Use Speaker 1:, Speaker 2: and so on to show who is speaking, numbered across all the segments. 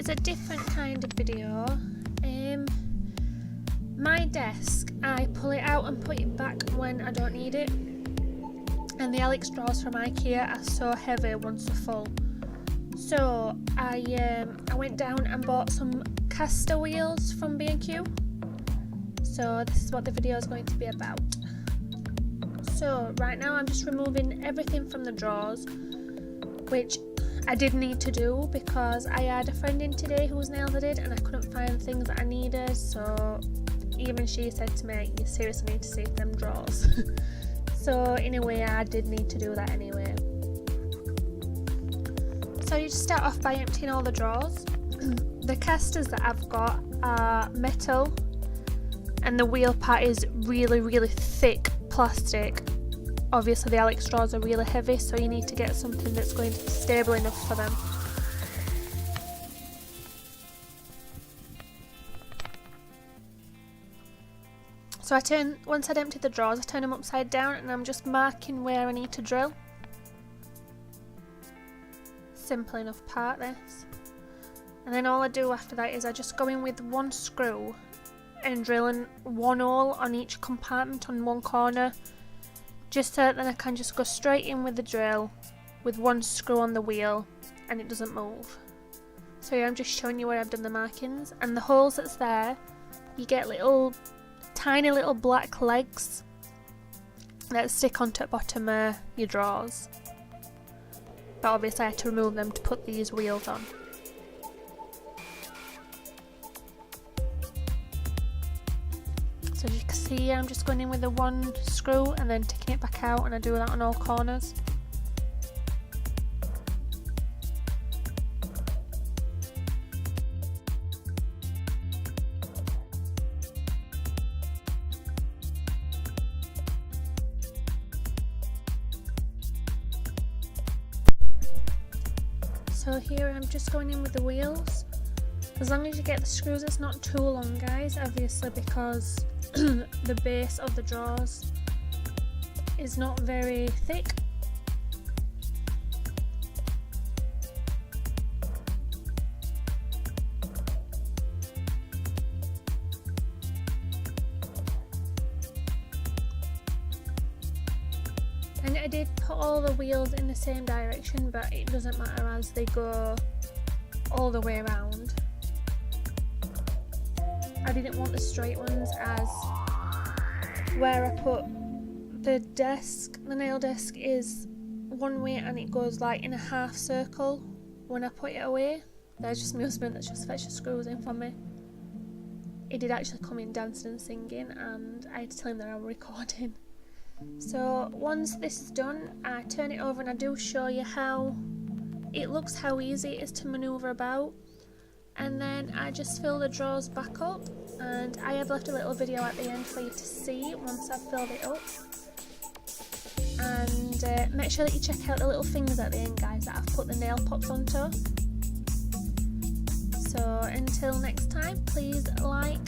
Speaker 1: is a different kind of video. My desk, I pull it out and put it back when I don't need it, and the Alex drawers from IKEA are so heavy once they're full. So I went down and bought some castor wheels from B&Q. So this is what the video is going to be about. So right now I'm just removing everything from the drawers, which I did need to do because I had a friend in today whose nails I did and I couldn't find things that I needed, so even she said to me, you seriously need to see them drawers. So in a way I did need to do that anyway. So you just start off by emptying all the drawers. The casters that I've got are metal and the wheel part is really thick plastic. Obviously the Alex drawers are really heavy, so you need to get something that's going to be stable enough for them. So once I'd emptied the drawers, I turn them upside down and I'm just marking where I need to drill. Simple enough part, this. And then all I do after that is I just go in with one screw and drill in one hole on each compartment on one corner, just so that then I can just go straight in with the drill with one screw on the wheel and it doesn't move. So yeah, I'm just showing you where I've done the markings, and the holes that's there, you get tiny little black legs that stick onto the bottom of your drawers, but obviously I had to remove them to put these wheels on. So as you can see, I'm just going in with the one screw and then taking it back out, and I do that on all corners. So here I'm just going in with the wheels. As long as you get the screws, it's not too long, guys, obviously, because the base of the drawers is not very thick. And I did put all the wheels in the same direction, but it doesn't matter as they go all the way around. I didn't want the straight ones, as where I put the desk, the nail desk is one way and it goes like in a half circle when I put it away. There's just my husband that's just fetched the screws in for me. He did actually come in dancing and singing, and I had to tell him that I was recording. So once this is done, I turn it over and I do show you how it looks, how easy it is to manoeuvre about. And then I just fill the drawers back up, and I have left a little video at the end for you to see once I've filled it up. And make sure that you check out the little things at the end, guys, that I've put the nail pops onto. So until next time, please like,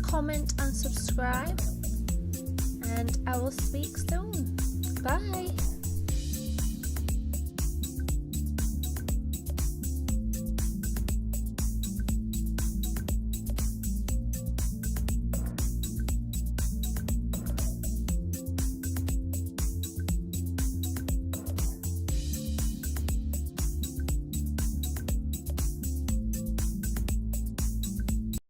Speaker 1: comment and subscribe, and I will speak soon. Bye!